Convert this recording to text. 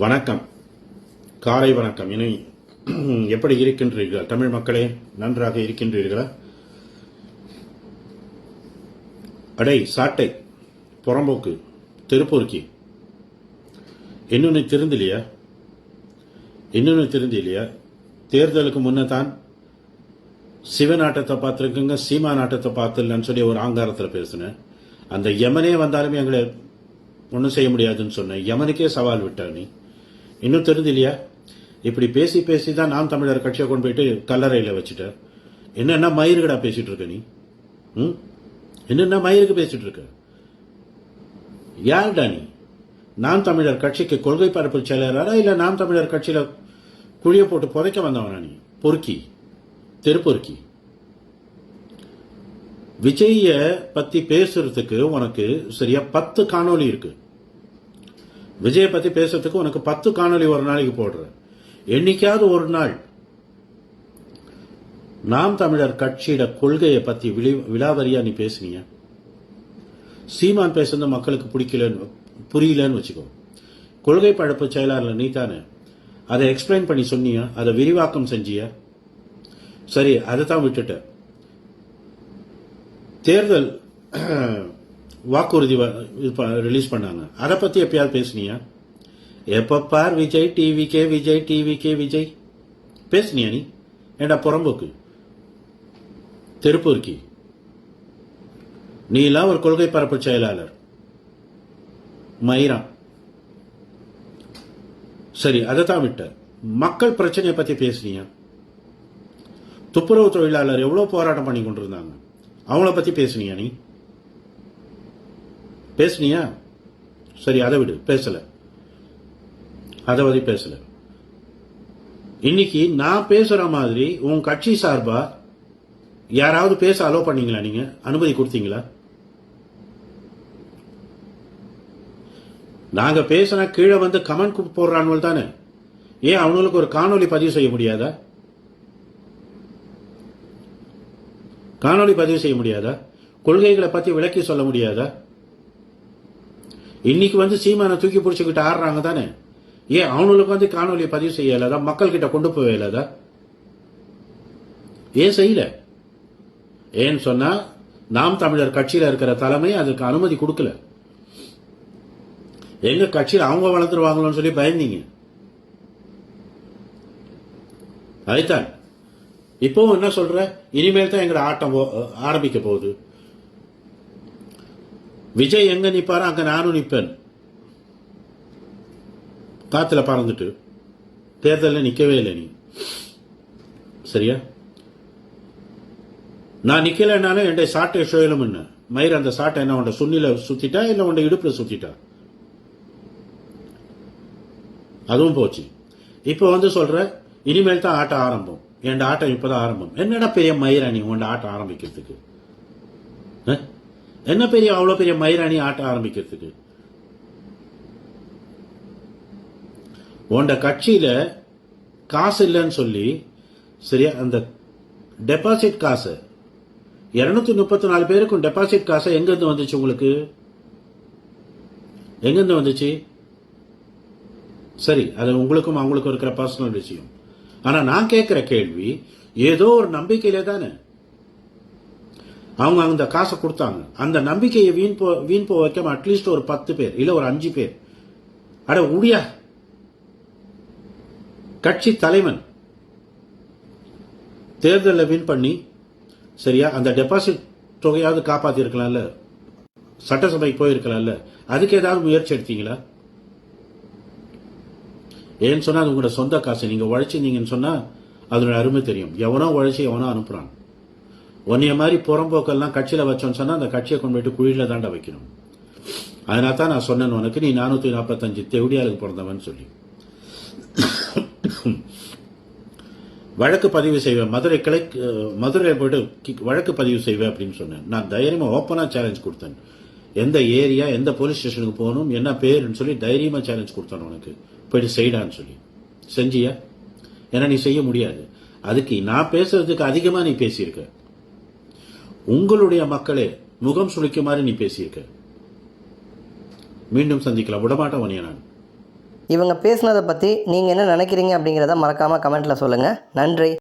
வணக்கம், காலை வணக்கம். இனி எப்படி இருக்கின்றீர்கள் தமிழ் மக்களே? நன்றாக இருக்கின்றீர்களா? அடை சாட்டை புறம்போக்கு திருப்பூர்க்கி இன்னொன்னு திருந்தலையா? தேர்தலுக்கு முன்னதான் சிவநாட்டத்தை பார்த்துருக்குங்க, சீமா நாட்டத்தை பார்த்துலன்னு சொல்லி ஒரு ஆங்காரத்தில் பேசினேன். அந்த யமனே வந்தாலுமே எங்களை ஒன்றும் செய்ய முடியாதுன்னு சொன்னேன். யமனுக்கே சவால் விட்டா நீ இன்னும் தெரிஞ்சில்லையா? இப்படி பேசி பேசி தான் நாம் தமிழர் கட்சியை கொண்டு போயிட்டு கல்லறையில் வச்சுட்ட. என்னென்ன மயிருக்கடா பேசிட்டு இருக்க நீ? என்னென்ன மயிருக்கு பேசிட்டு இருக்க? யாருடா நீ? நாம் தமிழர் கட்சிக்கு கொள்கை பரப்பு செயலரா இல்ல நாம் தமிழர் கட்சியில குழிய போட்டு புதைக்க வந்தவனா நீ? பொறுக்கி, தெருப்பொறுக்கி. விஜய பத்தி பேசுறதுக்கு உனக்கு சரியா 10 காணொலி இருக்கு. விஜய பத்தி பேசுறதுக்கு உனக்கு 10 காணொலி ஒரு நாளைக்கு போடுற. என்னைக்காவது ஒரு நாள் நாம் தமிழர் கட்சியோட கொள்கையை பத்தி விலாவரியா நீ பேசுனீங்க? சீமான் பேசுறது மக்களுக்கு புரியலன்னு வச்சுக்கோ. கொள்கை பழப்பு செயலாளர் நீ தானே அதை எக்ஸ்பிளைன் பண்ணி சொன்னியா? அதை விரிவாக்கம் செஞ்சியா? சரி, அதை தான் விட்டுட்ட. தேர்தல் வாக்குறுதி ரிலீஸ் பண்ணாங்க, அதை பத்தி எப்பயாவது பேசுனியா? எப்ப பார் விஜய் டிவிக்கே விஜய் பேசுனியா நீ? ஏண்டா புறம்போக்கு திருப்பூர்க்கி, நீ எல்லாம் ஒரு கொள்கை பரப்பு செயலாளர் மயிரா. சரி, அதை தான் விட்ட. மக்கள் பிரச்சனையை பத்தி பேசுனியா? துப்புரவு தொழிலாளர் எவ்வளவு போராட்டம் பண்ணி கொண்டிருந்தாங்க, அவங்கள பத்தி பேசுனியா நீ? பேசுனியா? சரி, அதை விடு, பேசல. அதை பத்தி பேசல. இன்னைக்கு நான் பேசுற மாதிரி உன் கட்சி சார்பா யாராவது பேச அலோ பண்ணீங்களா? நீங்க அனுமதி கொடுத்தீங்களா? நாங்க பேசினா கீழே வந்து கமெண்ட் போடுறானுவல் தானே. ஏன் அவங்களுக்கு ஒரு காணொலி பதிவு செய்ய முடியாதா? கொள்கைகளை பத்தி விளக்கி சொல்ல முடியாதா? இன்னைக்கு வந்து சீமானை தூக்கி பிடிச்சுக்கிட்டு ஆடுறாங்க தானே. ஏன் அவங்களுக்கு வந்து காணொலியை பதிவு செய்ய இயலாதா? மக்கள் கிட்ட கொண்டு போய் இயலாதா? ஏன் செய்யல? ஏன்னு சொன்னா நாம் தமிழர் கட்சியில இருக்கிற தலைமை அதுக்கு அனுமதி கொடுக்கல. எங்க கட்சியில் அவங்க வளர்ந்துருவாங்களோன்னு சொல்லி பயந்தீங்க. அதுதான் இப்போ என்ன சொல்ற? இனிமேல் தான் எங்க ஆட்டம் ஆரம்பிக்க போகுது. விஜய் எங்க நிப்பாரு அங்க நானும் நிப்பேன். காத்துல பறந்துட்டு தேர்தலில் நிக்கவே இல்லை நீ. சரியா? நான் நிக்கலனாலும் என் சாட்டை சுழலும். என்ன மயிர் அந்த சாட்டை என்ன உண்ட சுண்ணில சுத்திட்டா இல்ல உண்ட இடுப்புல சுத்திட்டா? அதுவும் போச்சு. இப்ப வந்து சொல்ற இனிமேல் தான் ஆட்டம் ஆரம்பம். என் ஆட்டம் இப்பதான் ஆரம்பம். என்னடா பெரிய மயிராணி உண்ட ஆட்டம் ஆரம்பிக்கிறதுக்கு? என்ன பெரிய அவ்வளவு பெரிய மயிராணி ஆட்டம் ஆரம்பிக்கிறதுக்கு? உண்ட கட்சியில காசு இல்லைன்னு சொல்லி சரியா அந்த டெபாசிட் காசு 234 பேருக்கும் டெபாசிட் காசு எங்க இருந்து வந்துச்சு? உங்களுக்கு எங்க இருந்து வந்துச்சு? சரி, அது உங்களுக்கும் அவங்களுக்கும் இருக்கிற பர்சனல் விஷயம். ஆனா நான் கேட்கிற கேள்வி, ஏதோ ஒரு நம்பிக்கையில தானே அவங்க அந்த காசை கொடுத்தாங்க. அந்த நம்பிக்கையை வீண் போ வைக்காம அட்லீஸ்ட் ஒரு 10 பேர் இல்ல ஒரு 5 பேர் அட உடியா கட்சி தலைவன் தேர்தலில் வின் பண்ணி சரியா அந்த டெபாசிட் தொகையாவது காப்பாத்தி இருக்கலாம்ல, சட்டசபைக்கு போயிருக்கலாம்ல. அதுக்கு ஏதாவது முயற்சி எடுத்தீங்களா? ஏன்னு சொன்னா அது உங்களோட சொந்த காசு. நீங்க உழைச்சிருந்தீங்கன்னு சொன்னா அதோட அருமை தெரியும். எவனோ உழைச்சி எவனோ அனுப்புறான். ஒன்னைய மாதிரி புறம்போக்கெல்லாம் கட்சியில வச்சோன்னு சொன்னா அந்த கட்சியை கொண்டு போயிட்டு குழியில தாண்டா வைக்கணும். அதனால தான் நான் சொன்னேன் உனக்கு, நீ 445 தெவுடியாளுக்கு பிறந்தவன் சொல்லி. வழக்கு பதிவு செய்வேன், மதுரை போயிட்டு வழக்கு பதிவு செய்வேன் அப்படின்னு சொன்னேன். நான் தைரியமா ஓப்பனா சேலஞ்ச் கொடுத்தேன். எந்த ஏரியா எந்த போலீஸ் ஸ்டேஷனுக்கு போகணும் என்ன பேருன்னு சொல்லி தைரியமா சேலஞ்ச் கொடுத்தேன் உனக்கு. போயிட்டு செய்டான்னு சொல்லி செஞ்சியா? ஏன்னா நீ செய்ய முடியாது. அதுக்கு நான் பேசுறதுக்கு அதிகமா நீ பேசியிருக்க. உங்களுடைய மக்களே முகம் சுளிக்குமாறு நீ பேசியிருக்க. மீண்டும் சந்திக்கலாம். விடமாட்டேன் உன்னைய நான். இவங்க பேசுனதை பற்றி நீங்கள் என்ன நினைக்கிறீங்க அப்படிங்கிறத மறக்காமல் கமெண்ட்டில் சொல்லுங்கள். நன்றி.